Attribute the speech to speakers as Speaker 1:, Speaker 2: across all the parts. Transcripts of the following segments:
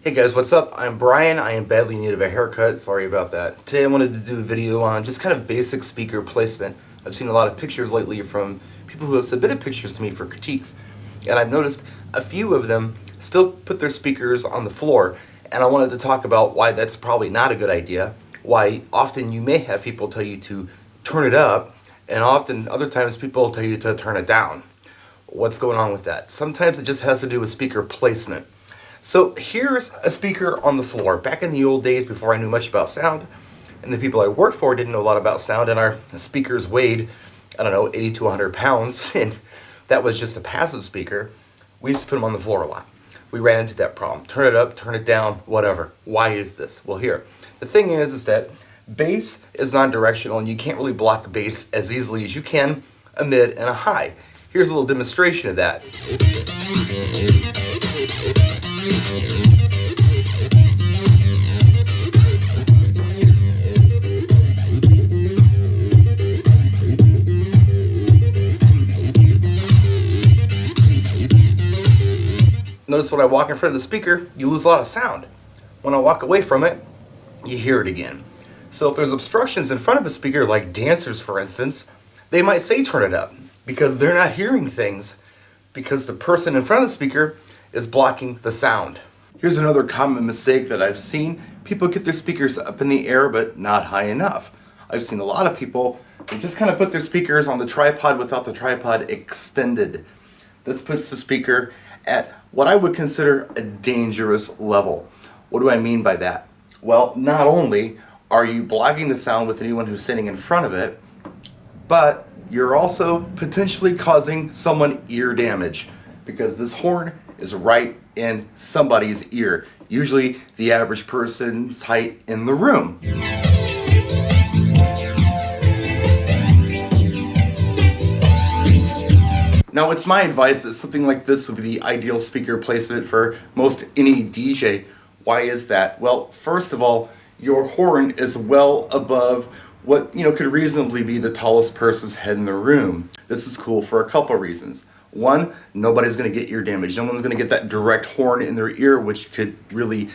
Speaker 1: Hey guys, what's up? I'm Brian. I am badly in need of a haircut. Sorry about that. Today I wanted to do a video on just kind of basic speaker placement. I've seen a lot of pictures lately from people who have submitted pictures to me for critiques, and I've noticed a few of them still put their speakers on the floor, and I wanted to talk about why that's probably not a good idea, why often you may have people tell you to turn it up, and often other times people tell you to turn it down. What's going on with that? Sometimes it just has to do with speaker placement. So here's a speaker on the floor. Back in the old days before I knew much about sound, and the people I worked for didn't know a lot about sound, and our speakers weighed, 80 to 100 pounds, and that was just a passive speaker. We used to put them on the floor a lot. We ran into that problem. Turn it up, turn it down, whatever. Why is this? Well, here. The thing is that bass is non-directional, and you can't really block bass as easily as you can a mid and a high. Here's a little demonstration of that. Notice when I walk in front of the speaker, you lose a lot of sound. When I walk away from it, you hear it again. So if there's obstructions in front of a speaker, like dancers for instance, they might say turn it up because they're not hearing things because the person in front of the speaker is blocking the sound. Here's another common mistake that I've seen. People get their speakers up in the air but not high enough. I've seen a lot of people, they just kind of put their speakers on the tripod without the tripod extended. This puts the speaker at what I would consider a dangerous level. What do I mean by that? Well, not only are you blocking the sound with anyone who's sitting in front of it, but you're also potentially causing someone ear damage because this horn is right in somebody's ear, usually the average person's height in the room. Now, it's my advice that something like this would be the ideal speaker placement for most any DJ. Why is that? Well, first of all, your horn is well above what could reasonably be the tallest person's head in the room. This is cool for a couple reasons. One, nobody's going to get ear damage. No one's going to get that direct horn in their ear, which could really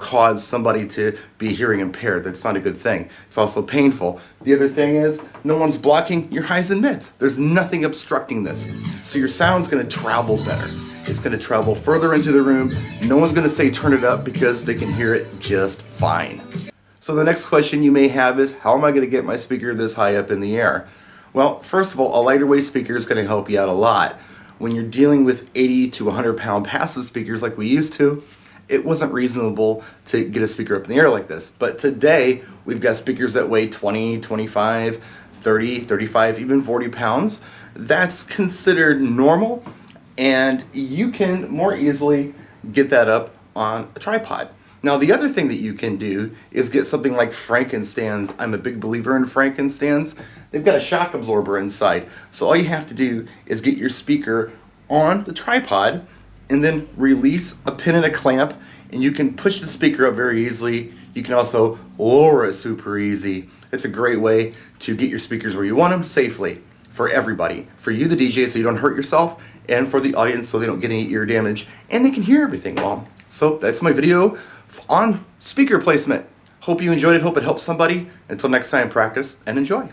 Speaker 1: cause somebody to be hearing impaired. That's not a good thing. It's also painful. The other thing is, no one's blocking your highs and mids. There's nothing obstructing this. So your sound's gonna travel better. It's gonna travel further into the room. No one's gonna say turn it up because they can hear it just fine. So the next question you may have is, how am I gonna get my speaker this high up in the air? Well, first of all, a lighter weight speaker is gonna help you out a lot. When you're dealing with 80 to 100 pound passive speakers like we used to, it wasn't reasonable to get a speaker up in the air like this. But today, we've got speakers that weigh 20, 25, 30, 35, even 40 pounds. That's considered normal, and you can more easily get that up on a tripod. Now, the other thing that you can do is get something like Frankenstand's. I'm a big believer in Frankenstand's. They've got a shock absorber inside. So all you have to do is get your speaker on the tripod and then release a pin and a clamp, and you can push the speaker up very easily. You can also lower it super easy. It's a great way to get your speakers where you want them safely for everybody. For you, the DJ, so you don't hurt yourself, and for the audience so they don't get any ear damage, and they can hear everything well. So that's my video on speaker placement. Hope you enjoyed it. Hope it helped somebody. Until next time, practice and enjoy.